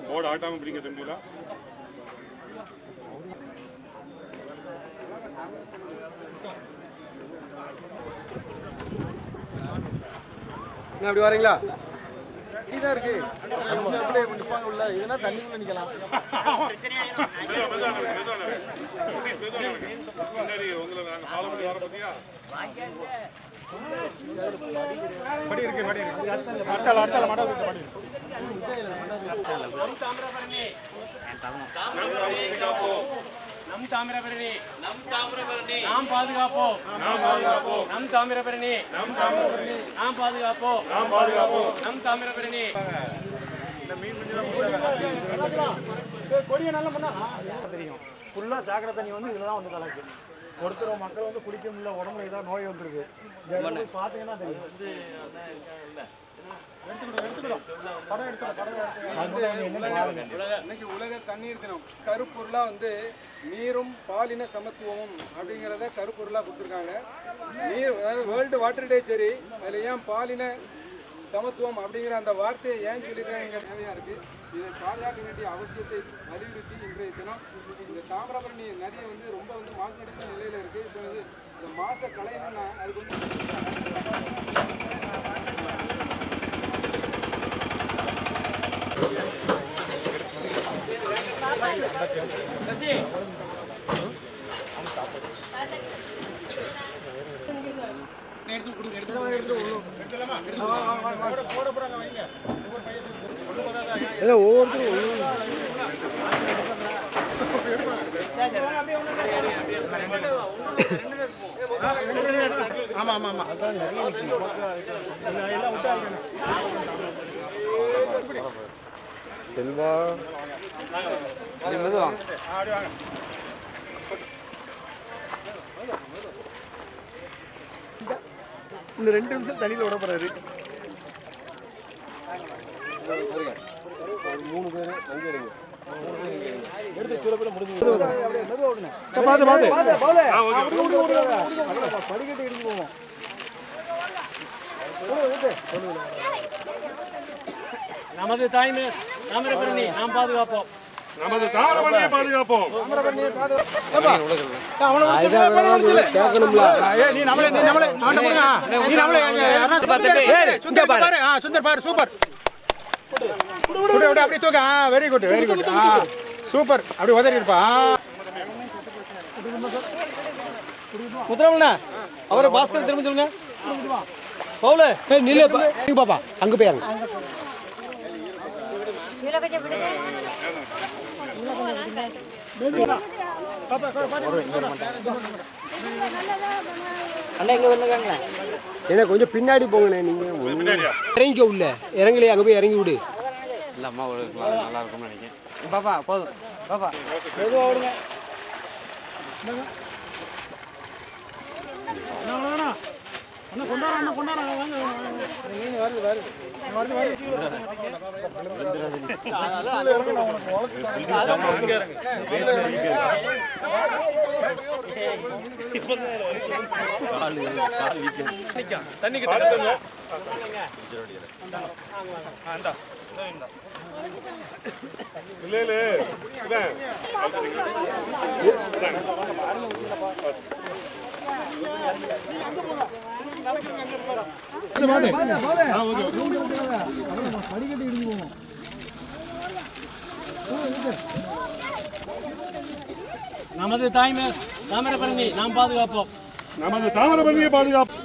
Board ஆட்டாமல் பிடிக்க தம்பிங்களா? அப்படி வரீங்களா? இதான் இருக்கு உள்ள இதுனா தண்ணி நிக்கலாம். உங்களை நாங்கள் ஃபாலோ பண்ணி வர பத்தியா படி இருக்கு படி இருக்கு நம் தாமிரபரணி நாம் பாதுகாப்போம் நம் தாமிரபரணி நாம் பாதுகாப்போம் நம் தாமிரபரணி. கொடிய நல்ல பண்ணா தெரியும். ஃபுல்லா சாக்கடை தண்ணி வந்து இதுலதான் வந்து கலக்கு. ஒருத்தர் மக்கள் வந்து குடிக்க முடியல, உடம்புல ஏதாவது நோய் வந்துருக்கு. பாத்தீங்கன்னா தெரியும். இன்னைக்கு உலக தண்ணீர் தினம். கருப்பொருளா வந்து நீரும் பாலின சமத்துவமும் அப்படிங்கிறத கருப்பொருளா கொடுத்துருக்காங்க. நீர் அதாவது வேர்ல்டு வாட்டர் டே. சரி, அதுல ஏன் பாலின சமத்துவம் அப்படிங்கிற அந்த வார்த்தையை ஏன் சொல்லியிருக்காங்க தேவையா இருக்கு. இதை பாதுகாக்க வேண்டிய அவசியத்தை வலியுறுத்தி இன்றைய தினம் இந்த தாமிரபரணி நதியை வந்து ரொம்ப வந்து மாசுபடுத்த நிலையில இருக்கு. இப்போ வந்து இந்த மாசை களையணும்னா அதுக்கு வந்து செல்வா மெதுவா இந்த 2 நிமிஷம் தண்ணியில் விட போறாரு. 3 பேர் அங்கே எடுங்க. எடுத்து கீழே முடிஞ்சு படிக்கட்டு இடிஞ்சு போவோம். நமது தாய்மை தாமிரபரணி நாம் பாதுகாப்போம். நமது தாமிரபரணியை பாதுகாப்போம். சுந்தர் பாரு சூப்பர். அப்படியே தூக்க. Very good very good. Super. அப்படி உதறி இருப்பா. முத்துராமண்ணா அவரை பாஸ்கர் திரும்ப சொல்லுங்க. பவுல நில்ல பாப்பா அங்க போய் ஏன்னா கொஞ்சம் பின்னாடி போங்கண்ணே. நீங்க இறங்கிக்க உள்ள இறங்கலையே, அங்கே போய் இறங்கி விடு. இல்லை அம்மா நல்லா இருக்கும்னு நினைக்கிறேன். பாப்பா போதும் பாப்பா மெதுவாக விடுங்க. நமது தாய்மை தாமிரபரணி நாம் பாதுகாப்போம். நமது தாமிரபரணியை பாதுகாப்போம்.